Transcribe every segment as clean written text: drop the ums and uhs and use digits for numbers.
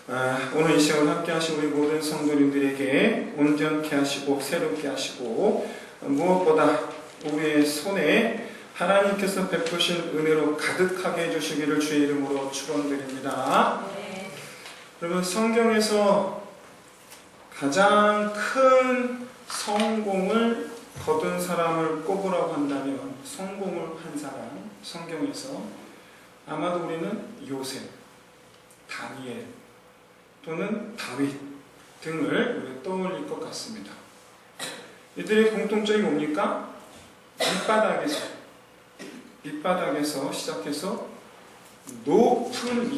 오늘 이 시간 함께 하신 우리 모든 성도님들에게 온전케 하시고 새롭게 하시고 무엇보다 우리의 손에 하나님께서 베푸신 은혜로 가득하게 해주시기를 주의 이름으로 축원드립니다. 네. 여러분, 성경에서 가장 큰 성공을 거둔 사람을 꼽으라고 한다면, 성공을 한 사람, 성경에서 아마도 우리는 요셉, 다니엘 또는 다윗 등을 우리 떠올릴 것 같습니다. 이들의 공통점이 뭡니까? 밑바닥에서 시작해서 높은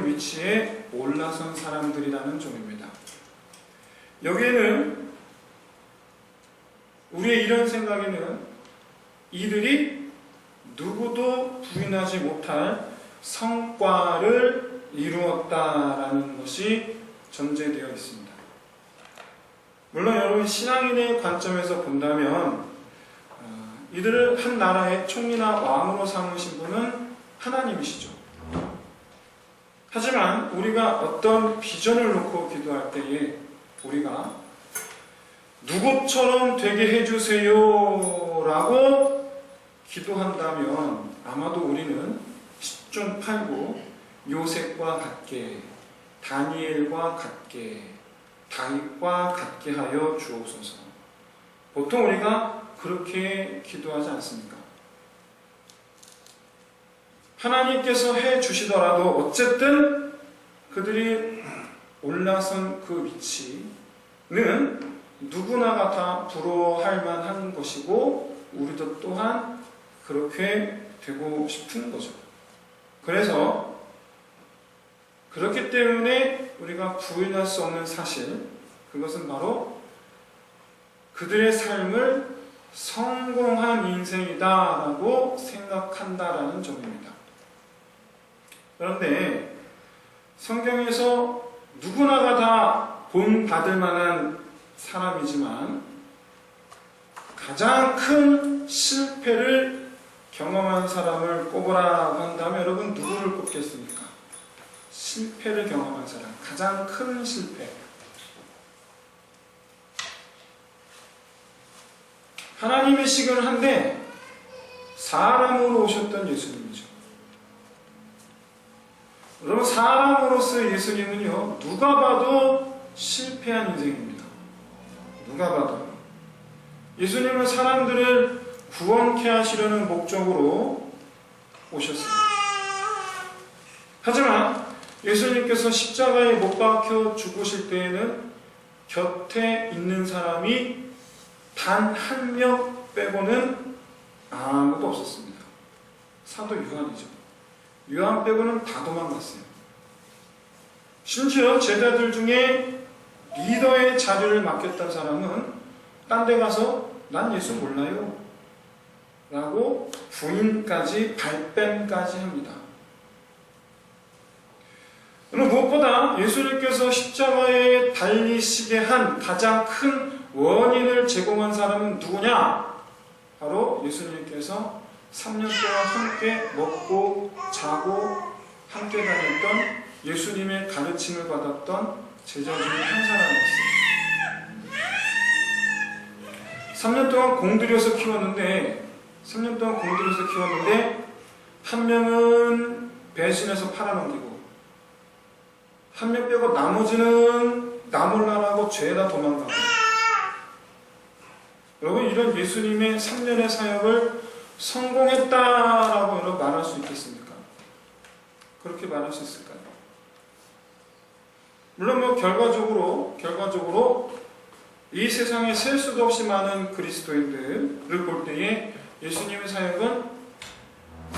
위치에 올라선 사람들이라는 점입니다. 여기에는 우리의 이런 생각에는 이들이 누구도 부인하지 못할 성과를 이루었다라는 것이 전제되어 있습니다. 물론 여러분, 신앙인의 관점에서 본다면 이들을 한 나라의 총리나 왕으로 삼으신 분은 하나님이시죠. 하지만 우리가 어떤 비전을 놓고 기도할 때에 우리가 누구처럼 되게 해주세요 라고 기도한다면 아마도 우리는 10중 8구 요셉과 같게, 다니엘과 같게, 다윗과 같게 하여 주옵소서. 보통 우리가 그렇게 기도하지 않습니까? 하나님께서 해 주시더라도 어쨌든 그들이 올라선 그 위치는 누구나가 다 부러워할 만한 것이고 우리도 또한 그렇게 되고 싶은 거죠. 그래서 그렇기 때문에 우리가 부인할 수 없는 사실, 그것은 바로 그들의 삶을 성공한 인생이다라고 생각한다라는 점입니다. 그런데 성경에서 누구나가 다 본받을 만한 사람이지만 가장 큰 실패를 경험한 사람을 꼽으라고 한다면 여러분, 누구를 꼽겠습니까? 실패를 경험한 사람, 가장 큰 실패. 하나님의 시간을 한데 사람으로 오셨던 예수님이죠. 여러분, 사람으로서 예수님은요, 누가 봐도 실패한 인생입니다. 누가 봐도. 예수님은 사람들을 구원케 하시려는 목적으로 오셨습니다. 하지만 예수님께서 십자가에 못 박혀 죽으실 때에는 곁에 있는 사람이 단 한 명 빼고는 아무도 없었습니다. 사도 요한이죠. 요한 빼고는 다 도망갔어요. 심지어 제자들 중에 리더의 자리를 맡겼던 사람은 딴 데 가서 난 예수 몰라요 라고 부인까지, 발뺌까지 합니다. 무엇보다 예수님께서 십자가에 달리시게 한 가장 큰 원인을 제공한 사람은 누구냐? 바로 예수님께서 3년 동안 함께 먹고 자고 함께 다녔던, 예수님의 가르침을 받았던 제자 중에 한 사람이었어요. 3년 동안 공들여서 키웠는데 한 명은 배신해서 팔아넘기고 한 명 빼고 나머지는 나몰라라고 죄다 도망가고. 여러분, 이런 예수님의 3년의 사역을 성공했다라고 여러분 말할 수 있겠습니까? 그렇게 말할 수 있을까요? 물론 결과적으로 이 세상에 셀 수도 없이 많은 그리스도인들을 볼 때에 예수님의 사역은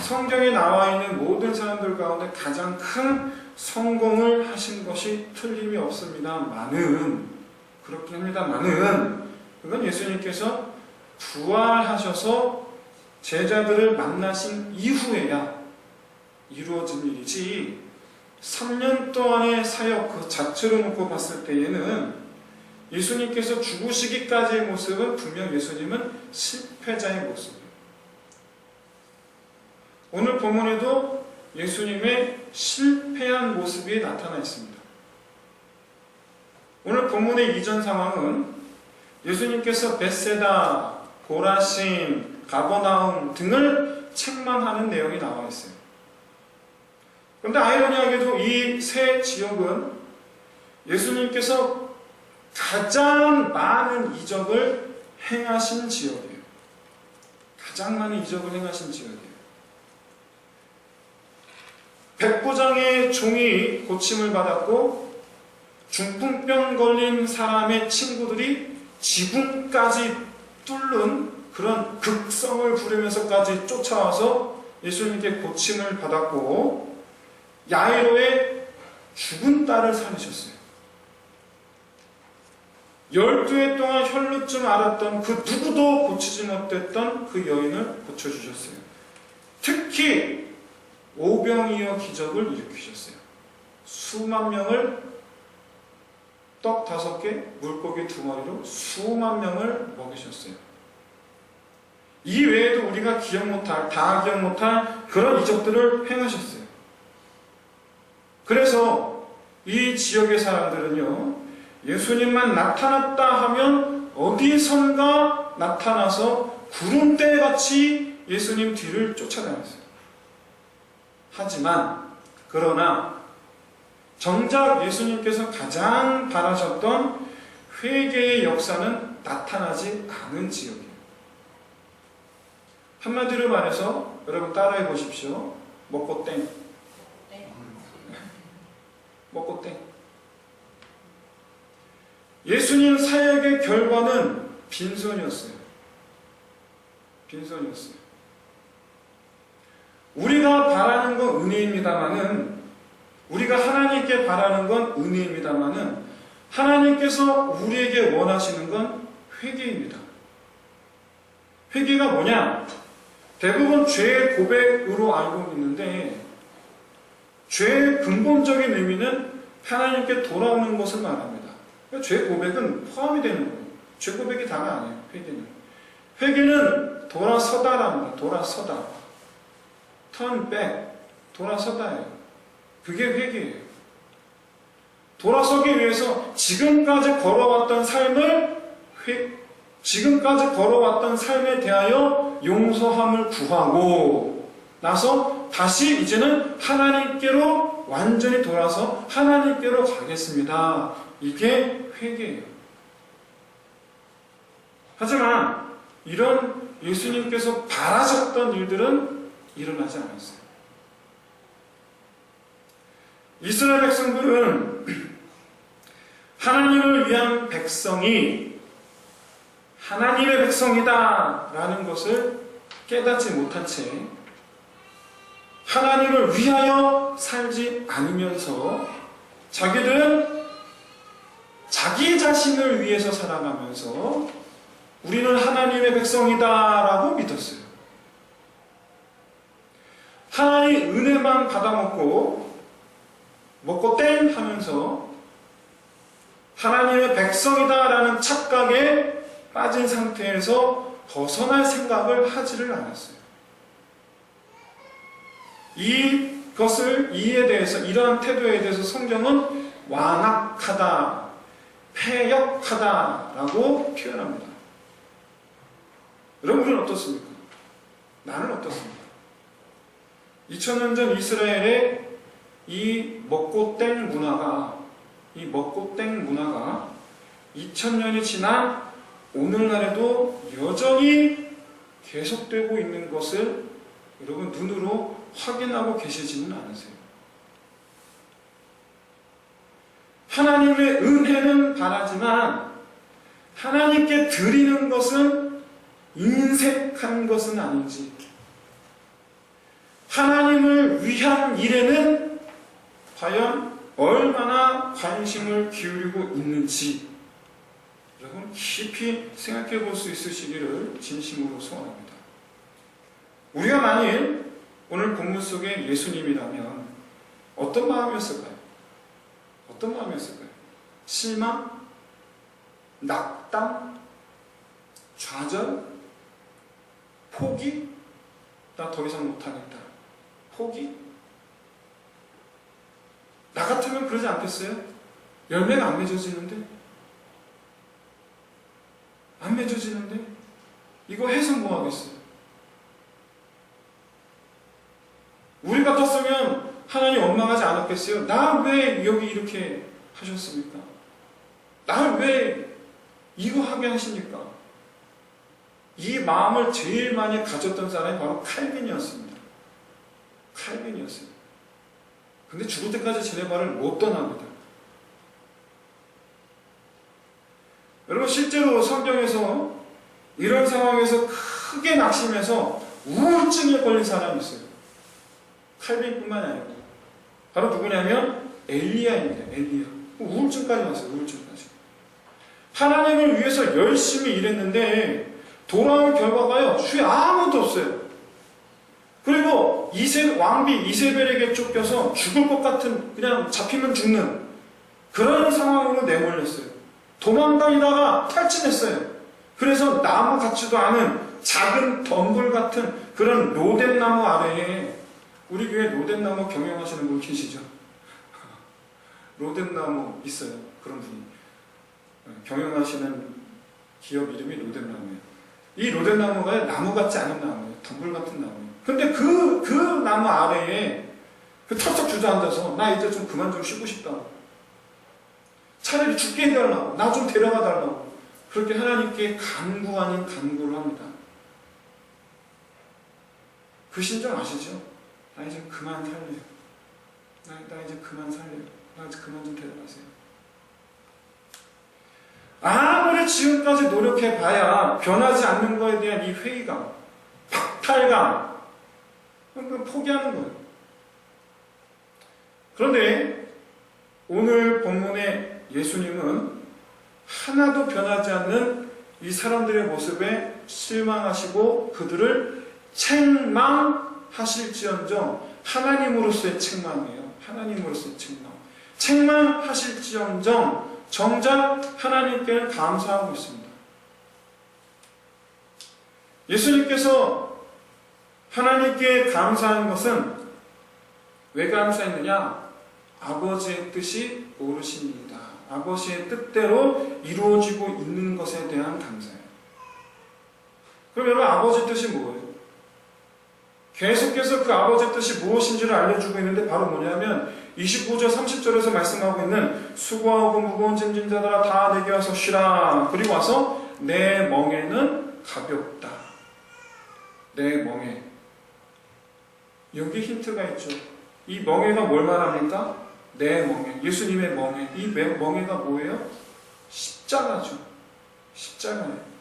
성경에 나와 있는 모든 사람들 가운데 가장 큰 성공을 하신 것이 틀림이 없습니다만은, 그렇긴 합니다만은, 그건 예수님께서 부활하셔서 제자들을 만나신 이후에야 이루어진 일이지, 3년 동안의 사역 그 자체로 놓고 봤을 때에는 예수님께서 죽으시기까지의 모습은 분명 예수님은 실패자의 모습이에요. 오늘 본문에도 예수님의 실패한 모습이 나타나 있습니다. 오늘 본문의 이전 상황은 예수님께서 벳세다, 고라신, 가버나움 등을 책망하는 내용이 나와 있어요. 그런데 아이러니하게도 이 세 지역은 예수님께서 가장 많은 이적을 행하신 지역이에요. 가장 많은 이적을 행하신 지역이에요. 백부장의 종이 고침을 받았고 중풍병 걸린 사람의 친구들이 지붕까지 뚫는 그런 극성을 부리면서까지 쫓아와서 예수님께 고침을 받았고 야이로의 죽은 딸을 살리셨어요. 12해 동안 혈루증 앓았던 그 누구도 고치지 못했던 그 여인을 고쳐주셨어요. 특히 오병이어 기적을 일으키셨어요. 수만 명을 떡 5개, 물고기 2마리로 수만 명을 먹이셨어요. 이 외에도 우리가 다 기억 못할 그런 이적들을 행하셨어요. 그래서 이 지역의 사람들은요, 예수님만 나타났다 하면 어디선가 나타나서 구름대같이 예수님 뒤를 쫓아다녔어요. 하지만 그러나 정작 예수님께서 가장 바라셨던 회개의 역사는 나타나지 않은 지역이에요. 한마디로 말해서 여러분 따라해 보십시오. 먹고 땡. 먹고 땡. 예수님 사역의 결과는 빈손이었어요. 빈손이었어요. 우리가 바라는 건 은혜입니다마는, 우리가 하나님께 바라는 건 은혜입니다마는, 하나님께서 우리에게 원하시는 건 회개입니다. 회개가 뭐냐? 대부분 죄의 고백으로 알고 있는데, 죄의 근본적인 의미는 하나님께 돌아오는 것을 말합니다. 죄 고백은 포함이 되는 거예요. 죄 고백이 다가 아니에요. 회개는. 회개는 돌아서다랍니다. 돌아서다. turn back. 돌아서다예요. 그게 회개예요. 돌아서기 위해서 지금까지 걸어왔던 삶에 대하여 용서함을 구하고 나서 다시 이제는 하나님께로 완전히 돌아서 하나님께로 가겠습니다. 이게 회개예요. 하지만 이런 예수님께서 바라셨던 일들은 일어나지 않았어요. 이스라엘 백성들은 하나님을 위한 백성이 하나님의 백성이다 라는 것을 깨닫지 못한 채 하나님을 위하여 살지 않으면서 자기들은 자기 자신을 위해서 살아가면서 우리는 하나님의 백성이다 라고 믿었어요. 하나님 은혜만 받아먹고 먹고 땡 하면서 하나님의 백성이다 라는 착각에 빠진 상태에서 벗어날 생각을 하지를 않았어요. 이에 대해서, 이러한 태도에 대해서 성경은 완악하다, 패역하다라고 표현합니다. 여러분은 어떻습니까? 나는 어떻습니까? 2000년 전 이스라엘의 이 먹고 땡 문화가 2000년이 지난 오늘날에도 여전히 계속되고 있는 것을 여러분 눈으로 확인하고 계시지는 않으세요. 하나님의 은혜는 바라지만 하나님께 드리는 것은 인색한 것은 아닌지, 하나님을 위한 일에는 과연 얼마나 관심을 기울이고 있는지 여러분 깊이 생각해 볼 수 있으시기를 진심으로 소원합니다. 우리가 만일 오늘 본문 속에 예수님이라면 어떤 마음이었을까요? 어떤 마음이었을까요? 실망? 낙담? 좌절? 포기? 나 더 이상 못하겠다. 포기? 나 같으면 그러지 않겠어요? 열매가 안 맺어지는데? 안 맺어지는데? 이거 해서 뭐 하겠어요? 우리 같았으면 하나님 원망하지 않았겠어요? 나 왜 여기 이렇게 하셨습니까? 나 왜 이거 하게 하십니까? 이 마음을 제일 많이 가졌던 사람이 바로 칼빈이었습니다. 칼빈이었어요. 근데 죽을 때까지 쟤네 발을 못 떠납니다. 여러분, 실제로 성경에서 이런 상황에서 크게 낙심해서 우울증에 걸린 사람이 있어요. 칼빈뿐만이 아니고 바로 누구냐면 엘리야입니다. 엘리야. 우울증까지 왔어요. 우울증까지. 하나님을 위해서 열심히 일했는데 돌아온 결과가요, 주위에 아무도 없어요. 그리고 왕비 이세벨에게 쫓겨서 죽을 것 같은, 그냥 잡히면 죽는 그런 상황으로 내몰렸어요. 도망다니다가 탈진했어요. 그래서 나무 같지도 않은 작은 덤불 같은 그런 로뎀나무 아래에, 우리 교회 로뎀나무 경영하시는 분 계시죠? 로뎀나무 있어요. 그런 분이 경영하시는 기업 이름이 로뎀나무예요. 이 로뎀나무가 나무 같지 않은 나무예요. 덤불 같은 나무예요. 근데 그 나무 아래에 털썩 주저앉아서 나 이제 좀 그만 좀 쉬고 싶다. 차라리 죽게 해달라고, 나 좀 데려가 달라고, 그렇게 하나님께 간구 아닌 간구를 합니다. 그 심정 아시죠? 나 이제 그만 살래요. 나 이제 그만 살래요. 나 이제 그만 좀 데려가세요. 아무리 지금까지 노력해봐야 변하지 않는 거에 대한 이 회의감, 박탈감, 그러니까 포기하는 거예요. 그런데 오늘 본문의 예수님은 하나도 변하지 않는 이 사람들의 모습에 실망하시고 그들을 책망하실지언정, 하나님으로서의 책망이에요. 하나님으로서의 책망. 책망하실지언정 정작 하나님께는 감사하고 있습니다. 예수님께서 하나님께 감사한 것은 왜 감사했느냐? 아버지의 뜻이 옳으십니다. 아버지의 뜻대로 이루어지고 있는 것에 대한 감사예요. 그럼 여러분, 아버지의 뜻이 뭐예요? 계속해서 그 아버지의 뜻이 무엇인지를 알려주고 있는데 바로 뭐냐면 29절 30절에서 말씀하고 있는 수고하고 무거운 짐진 자들아 다 내게 와서 쉬라. 그리고 와서 내 멍에는 가볍다. 내 멍에. 여기 힌트가 있죠. 이 멍에가 뭘 말합니까? 내 멍에. 예수님의 멍에. 이 멍에가 뭐예요? 십자가죠. 십자가예요.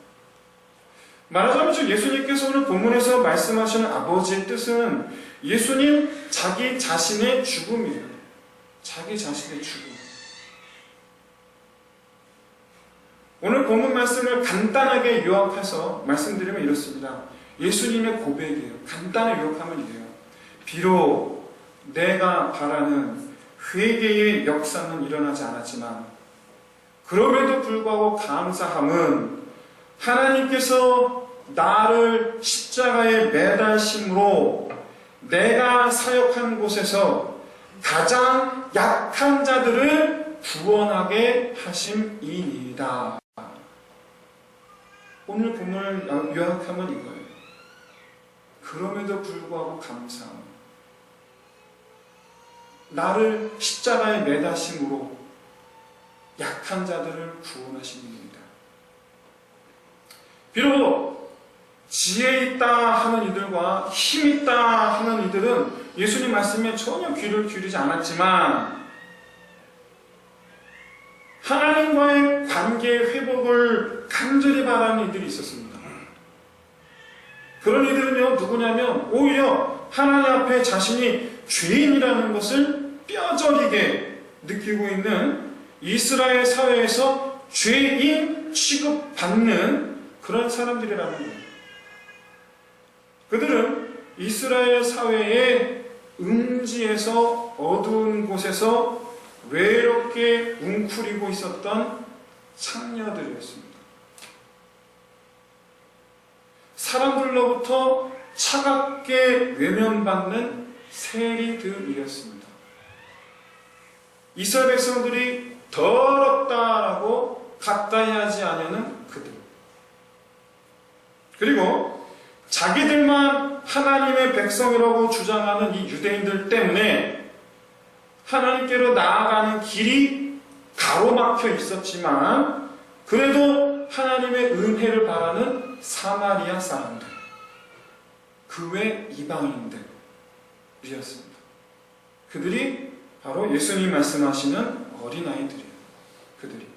말하자면 지금 예수님께서 오늘 본문에서 말씀하시는 아버지의 뜻은 예수님 자기 자신의 죽음이에요. 자기 자신의 죽음. 오늘 본문 말씀을 간단하게 요약해서 말씀드리면 이렇습니다. 예수님의 고백이에요. 간단하게 요약하면 이래요. 비록 내가 바라는 회개의 역사는 일어나지 않았지만 그럼에도 불구하고 감사함은 하나님께서 나를 십자가에 매달심으로 내가 사역한 곳에서 가장 약한 자들을 구원하게 하심이니이다. 오늘 본문을 요약하면 이거예요. 그럼에도 불구하고 감사함. 나를 십자가에 매다심으로 약한 자들을 구원하십니다. 비록 지혜 있다 하는 이들과 힘 있다 하는 이들은 예수님 말씀에 전혀 귀를 기울이지 않았지만 하나님과의 관계 회복을 간절히 바라는 이들이 있었습니다. 그런 이들은요, 누구냐면 오히려 하나님 앞에 자신이 죄인이라는 것을 뼈저리게 느끼고 있는 이스라엘 사회에서 죄인 취급받는 그런 사람들이라는 거예요. 그들은 이스라엘 사회의 음지에서 어두운 곳에서 외롭게 웅크리고 있었던 창녀들이었습니다. 사람들로부터 차갑게 외면받는 세리들이었습니다. 이스라엘 백성들이 더럽다라고 가까이 하지 않으는 그들. 그리고 자기들만 하나님의 백성이라고 주장하는 이 유대인들 때문에 하나님께로 나아가는 길이 가로막혀 있었지만 그래도 하나님의 은혜를 바라는 사마리아 사람들, 그 외 이방인들이었습니다. 그들이 바로 예수님이 말씀하시는 어린아이들이에요. 그들이.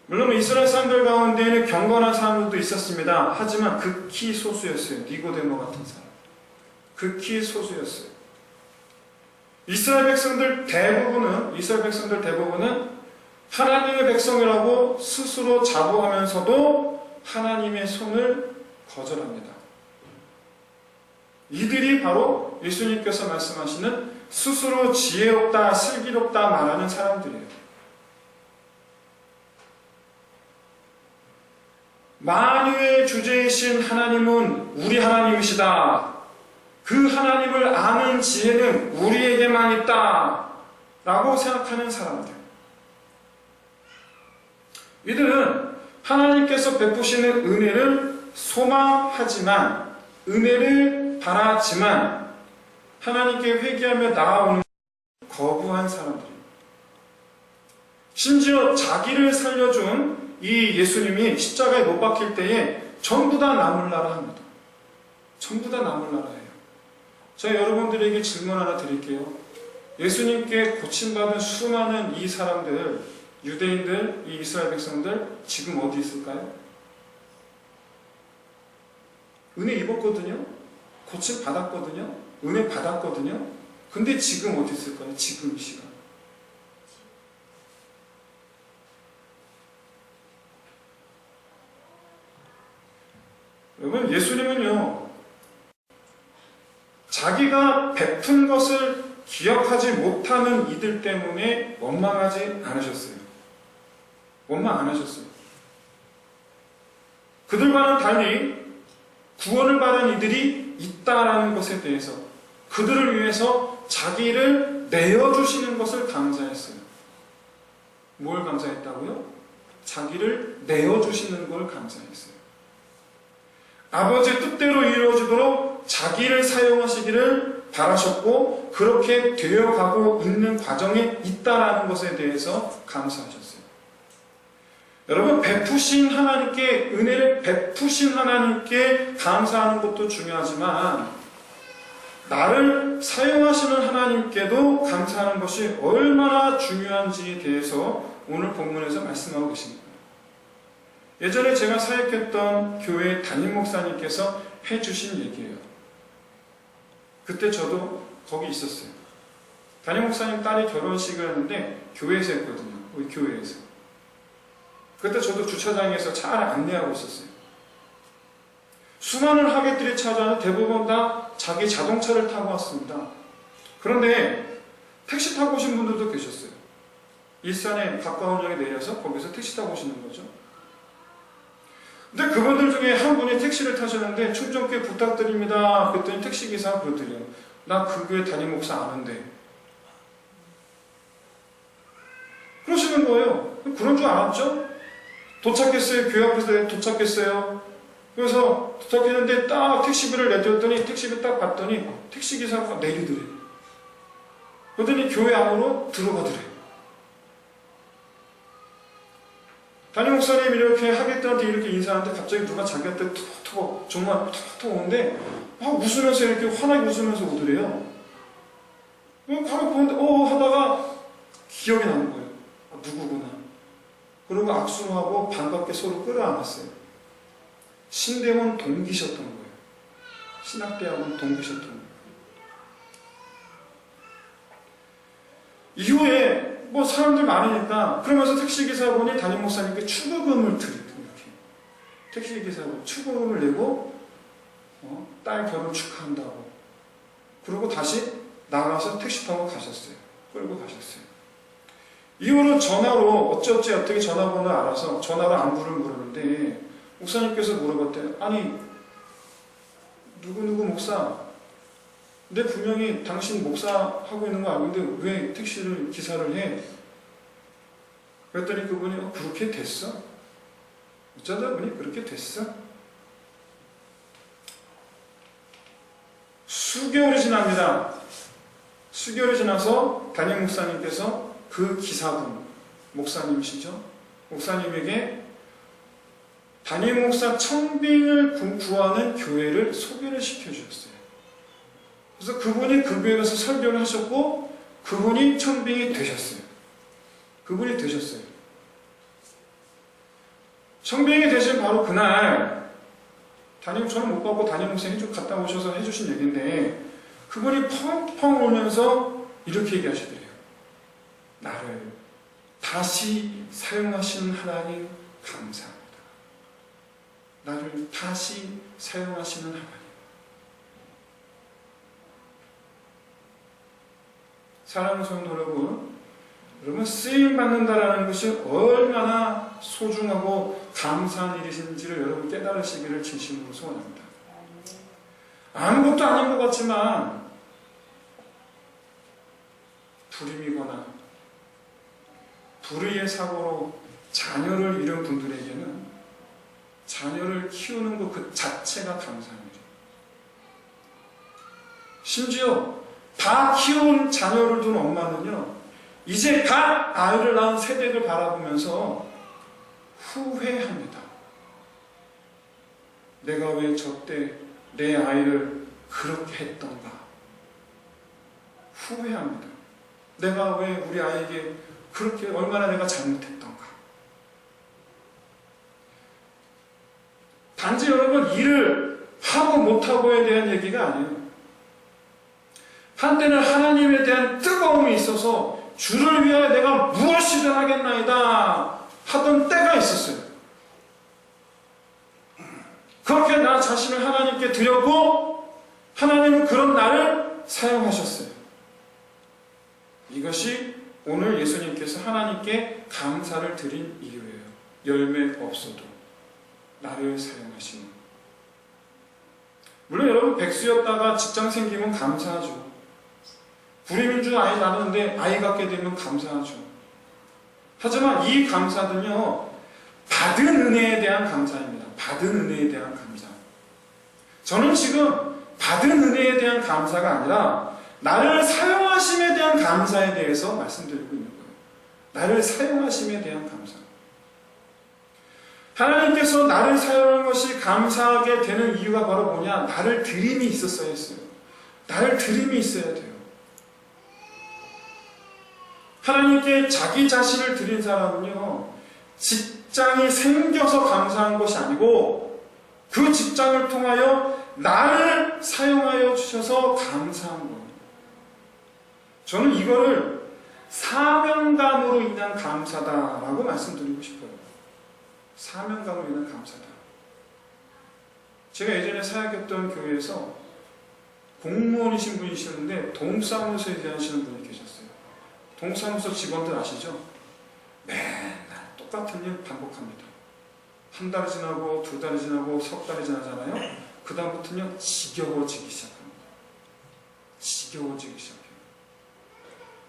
물론 이스라엘 사람들 가운데에는 경건한 사람들도 있었습니다. 하지만 극히 소수였어요. 니고데모 같은 사람. 극히 소수였어요. 이스라엘 백성들 대부분은 하나님의 백성이라고 스스로 자부하면서도 하나님의 손을 거절합니다. 이들이 바로 예수님께서 말씀하시는 스스로 지혜롭다, 슬기롭다 말하는 사람들이에요. 만유의 주제이신 하나님은 우리 하나님이시다. 그 하나님을 아는 지혜는 우리에게만 있다. 라고 생각하는 사람들. 이들은 하나님께서 베푸시는 은혜를 소망하지만, 은혜를 바라지만, 하나님께 회개하며 나아오는 거부한 사람들입니다. 심지어 자기를 살려준 이 예수님이 십자가에 못 박힐 때에 전부 다 나물나라 합니다. 전부 다 나물나라예요. 제가 여러분들에게 질문 하나 드릴게요. 예수님께 고침받은 수많은 이 사람들, 유대인들, 이 이스라엘 백성들 지금 어디 있을까요? 은혜 입었거든요. 고침 받았거든요. 은혜 받았거든요. 근데 지금 어디 있을까요? 지금 이 시간. 여러분, 예수님은요, 자기가 베푼 것을 기억하지 못하는 이들 때문에 원망하지 않으셨어요. 원망 안 하셨어요. 그들과는 달리 구원을 받은 이들이 있다라는 것에 대해서 그들을 위해서 자기를 내어주시는 것을 감사했어요. 뭘 감사했다고요? 자기를 내어주시는 걸 감사했어요. 아버지의 뜻대로 이루어지도록 자기를 사용하시기를 바라셨고 그렇게 되어가고 있는 과정에 있다라는 것에 대해서 감사하셨어요. 여러분, 베푸신 하나님께, 은혜를 베푸신 하나님께 감사하는 것도 중요하지만 나를 사용하시는 하나님께도 감사하는 것이 얼마나 중요한지에 대해서 오늘 본문에서 말씀하고 계십니다. 예전에 제가 사역했던 교회 담임 목사님께서 해주신 얘기예요. 그때 저도 거기 있었어요. 담임 목사님 딸이 결혼식을 했는데 교회에서 했거든요. 우리 교회에서. 그때 저도 주차장에서 차를 안내하고 있었어요. 수많은 하객들이 찾아와서 대부분 다 자기 자동차를 타고 왔습니다. 그런데 택시 타고 오신 분들도 계셨어요. 일산에 가까운 역에 내려서 거기서 택시 타고 오시는 거죠. 근데 그분들 중에 한 분이 택시를 타셨는데 충전께 부탁드립니다. 그랬더니 택시기사가 그러더래요. 나 그 교회 담임 목사 아는데. 그러시는 거예요. 그런 줄 알았죠? 도착했어요. 교회 앞에서 도착했어요. 그래서 도착했는데 딱 택시비를 내줬더니 택시비 딱 봤더니 택시기사가 내리더래요. 그러더니 교회 안으로 들어가더래요. 담임 목사님 이렇게 하객들한테 이렇게 인사하는데 갑자기 누가 자기한테 톡톡 정말 톡톡 오는데 막 웃으면서 이렇게 환하게 웃으면서 오더래요. 바로 보는데 하다가 기억이 나는 거예요. 누구구나. 그리고 악수하고 반갑게 서로 끌어안았어요. 신대원 동기셨던 거예요. 신학대학원 동기셨던 거예요. 이후에 뭐 사람들 많으니까 그러면서 택시기사분이 담임 목사님께 축의금을 드리고 이렇게 택시기사분 축의금을 내고 딸 결혼 축하한다고 그러고 다시 나가서 택시 타고 가셨어요. 끌고 가셨어요. 이후로 전화로 어떻게 전화번호를 알아서 전화로 안부를 물었는데 목사님께서 물어봤대요. 아니 누구누구 목사 근데 분명히 당신 목사하고 있는 거 알고 있는데 왜 택시를 기사를 해? 그랬더니 그분이 그렇게 됐어? 어쩌다 보니 그렇게 됐어? 수개월이 지납니다. 수개월이 지나서 담임 목사님께서 그 기사분, 목사님이시죠? 목사님에게 담임 목사 청빙을 구하는 교회를 소개를 시켜주셨어요. 그래서 그분이 그 교회 가서 설교를 하셨고 그분이 청빙이 되셨어요. 그분이 되셨어요. 청빙이 되신 바로 그날 저는 못 받고 담임 목사님 갔다 오셔서 해주신 얘기인데 그분이 펑펑 울면서 이렇게 얘기하시더래요. 나를 다시 사용하신 하나님 감사합니다. 나를 다시 사용하시는 하나님. 사랑하는 성도 여러분 쓰임받는다라는 것이 얼마나 소중하고 감사한 일이신지를 여러분 깨달으시기를 진심으로 소원합니다. 아무것도 아닌 것 같지만 불임이거나 불의의 사고로 자녀를 잃은 분들에게는 자녀를 키우는 것 그 자체가 감사한 일이에요. 심지어 다 키운 자녀를 둔 엄마는요, 이제 다 아이를 낳은 세대를 바라보면서 후회합니다. 내가 왜 저때 내 아이를 그렇게 했던가. 후회합니다. 내가 왜 우리 아이에게 그렇게 얼마나 내가 잘못했던가. 단지 여러분 일을 하고 못하고에 대한 얘기가 아니에요. 한때는 하나님에 대한 뜨거움이 있어서 주를 위하여 내가 무엇이든 하겠나이다 하던 때가 있었어요. 그렇게 나 자신을 하나님께 드렸고 하나님은 그런 나를 사용하셨어요. 이것이 오늘 예수님께서 하나님께 감사를 드린 이유예요. 열매 없어도 나를 사용하시는. 물론 여러분 백수였다가 직장 생기면 감사하죠. 불임인 줄 아이 낳았는데 아이 갖게 되면 감사하죠. 하지만 이 감사는요, 받은 은혜에 대한 감사입니다. 받은 은혜에 대한 감사. 저는 지금 받은 은혜에 대한 감사가 아니라 나를 사용하심에 대한 감사에 대해서 말씀드리고 있는 거예요. 나를 사용하심에 대한 감사. 하나님께서 나를 사용하는 것이 감사하게 되는 이유가 바로 뭐냐? 나를 드림이 있었어야 했어요. 나를 드림이 있어야 돼요. 하나님께 자기 자신을 드린 사람은요, 직장이 생겨서 감사한 것이 아니고 그 직장을 통하여 나를 사용하여 주셔서 감사한 거예요. 저는 이거를 사명감으로 인한 감사다라고 말씀드리고 싶어요. 사명감으로 인한 감사다. 제가 예전에 사역했던 교회에서 공무원이신 분이셨는데 동사무소에 일하시는 분이 계셨어요. 동사무소 직원들 아시죠? 맨날 똑같은 일 반복합니다. 한 달 지나고 두 달 지나고 석 달이 지나잖아요. 그 다음부터는요 지겨워지기 시작합니다. 지겨워지기 시작해요.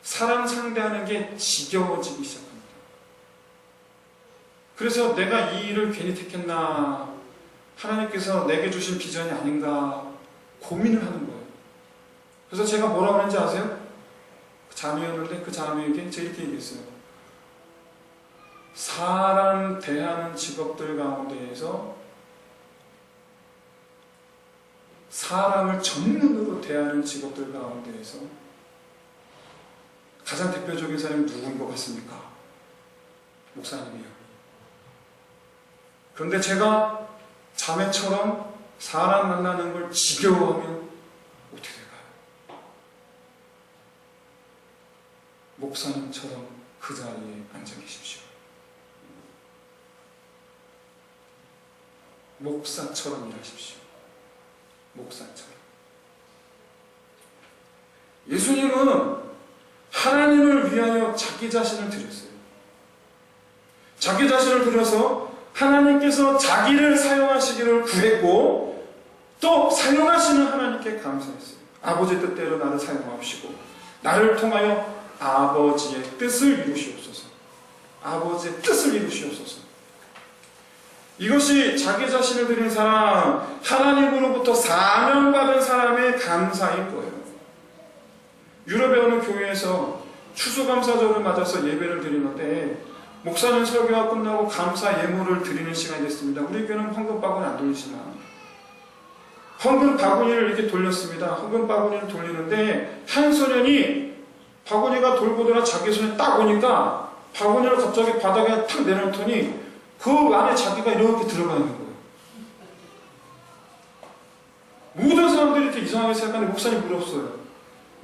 사람 상대하는 게 지겨워지기 시작합니다. 그래서 내가 이 일을 괜히 택했나, 하나님께서 내게 주신 비전이 아닌가 고민을 하는 거예요. 그래서 제가 뭐라고 하는지 아세요? 자매였는데 그 자매에게 제가 이렇게 얘기했어요. 사람 대하는 직업들 가운데에서 사람을 전문으로 대하는 직업들 가운데에서 가장 대표적인 사람이 누구인 것 같습니까? 목사님이요. 그런데 제가 자매처럼 사람 만나는 걸 지겨워하면 어떻게 될까요? 목사님처럼 그 자리에 앉아 계십시오. 목사처럼 일하십시오. 목사처럼. 예수님은 하나님을 위하여 자기 자신을 드렸어요. 자기 자신을 드려서 하나님께서 자기를 사용하시기를 구했고 또 사용하시는 하나님께 감사했어요. 아버지 뜻대로 나를 사용하시고 나를 통하여 아버지의 뜻을 이루시옵소서. 아버지의 뜻을 이루시옵소서. 이것이 자기 자신을 드린 사람, 하나님으로부터 사명받은 사람의 감사인 거예요. 유럽에 어느 교회에서 추수감사절을 맞아서 예배를 드리는데 목사님 설교가 끝나고 감사 예물을 드리는 시간이 됐습니다. 우리 교회는 헌금 바구니 안 돌리시나? 헌금 바구니를 이렇게 돌렸습니다. 헌금 바구니를 돌리는데 한 소년이 바구니가 돌고 돌아 자기 손에 딱 오니까 바구니를 갑자기 바닥에 탁 내놓더니 그 안에 자기가 이렇게 들어가 있는 거예요. 모든 사람들이 이렇게 이상하게 생각하는데 목사님 물었어요.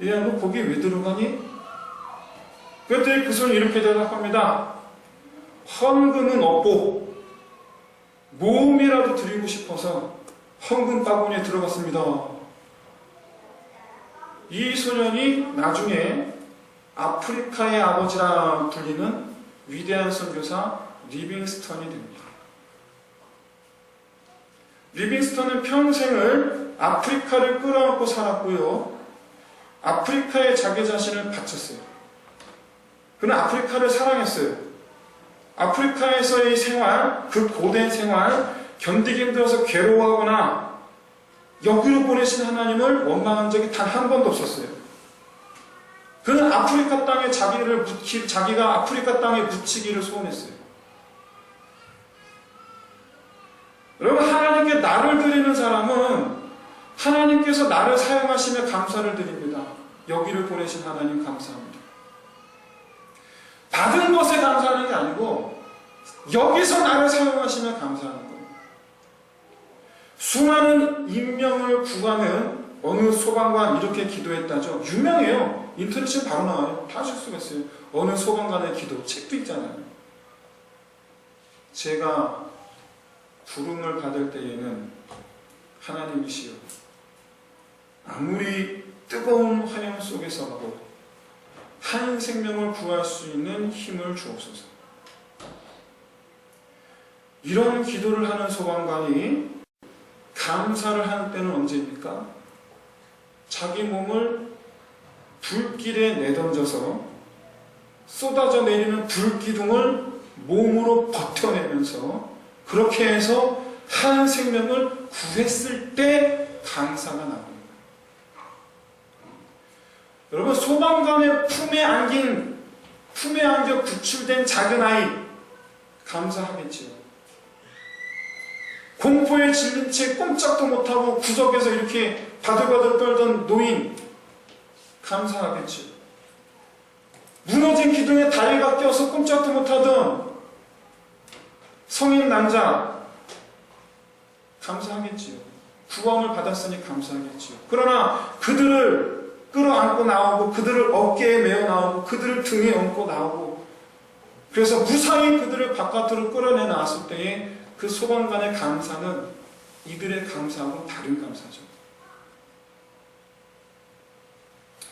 야, 너 거기 왜 들어가니? 그랬더니 그 손이 이렇게 대답합니다. 헌금은 없고 모험이라도 드리고 싶어서 헌금 바구니에 들어갔습니다. 이 소년이 나중에 아프리카의 아버지라 불리는 위대한 선교사 리빙스턴이 됩니다. 리빙스턴은 평생을 아프리카를 끌어안고 살았고요. 아프리카에 자기 자신을 바쳤어요. 그는 아프리카를 사랑했어요. 아프리카에서의 생활, 그 고된 생활, 견디기 힘들어서 괴로워하거나 여기로 보내신 하나님을 원망한 적이 단 한 번도 없었어요. 그는 아프리카 땅에 자기가 아프리카 땅에 묻히기를 소원했어요. 여러분, 하나님께 나를 드리는 사람은 하나님께서 나를 사용하시며 감사를 드립니다. 여기를 보내신 하나님 감사합니다. 받은 것에 감사하는 게 아니고 여기서 나를 사용하시며 감사하는 거예요. 수많은 임명을 구하는 어느 소방관 이렇게 기도했다죠. 유명해요. 인터넷에 바로 나와요. 다 하실 수가 있어요. 어느 소방관의 기도 책도 있잖아요. 제가 부름을 받을 때에는 하나님이시여 아무리 뜨거운 환영 속에서라도 한 생명을 구할 수 있는 힘을 주옵소서. 이런 기도를 하는 소방관이 감사를 하는 때는 언제입니까? 자기 몸을 불길에 내던져서 쏟아져 내리는 불기둥을 몸으로 버텨내면서 그렇게 해서 한 생명을 구했을 때 감사가 나옵니다. 여러분, 소방관의 품에 안겨 구출된 작은 아이 감사하겠지요. 공포에 질린 채 꼼짝도 못하고 구석에서 이렇게 바들바들 떨던 노인 감사하겠지요. 무너진 기둥에 다리가 껴서 꼼짝도 못하던 성인 남자 감사하겠지요. 구원을 받았으니 감사하겠지요. 그러나 그들을 끌어안고 나오고 그들을 어깨에 메어 나오고 그들을 등에 얹고 나오고 그래서 무사히 그들을 바깥으로 끌어내 나왔을 때에 그 소방관의 감사는 이들의 감사하고 다른 감사죠.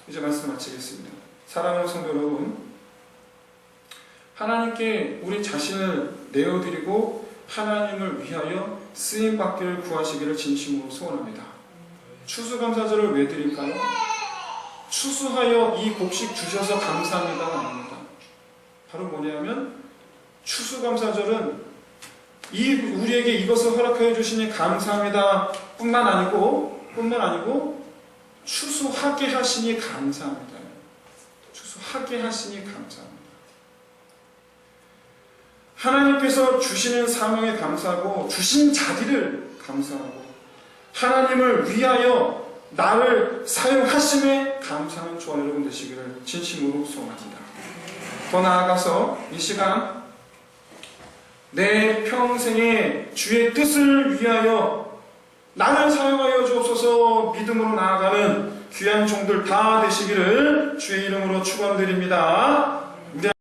이제 말씀 마치겠습니다. 사랑하는 성도 여러분, 하나님께 우리 자신을 내어드리고 하나님을 위하여 쓰임받기를 구하시기를 진심으로 소원합니다. 추수감사절을 왜 드릴까요? 추수하여 이 곡식 주셔서 감사합니다가 아닙니다. 바로 뭐냐면 추수감사절은 우리에게 이것을 허락하여 주시니 감사합니다 뿐만 아니고 추수하게 하시니 감사합니다. 추수하게 하시니 감사합니다. 하나님께서 주시는 사명에 감사하고 주신 자리를 감사하고 하나님을 위하여 나를 사용하심에 감사하는 저와 여러분 되시기를 진심으로 소원합니다. 더 나아가서 이 시간 내 평생에 주의 뜻을 위하여 나를 사용하여 주옵소서 믿음으로 나아가는 귀한 종들 다 되시기를 주의 이름으로 축원드립니다.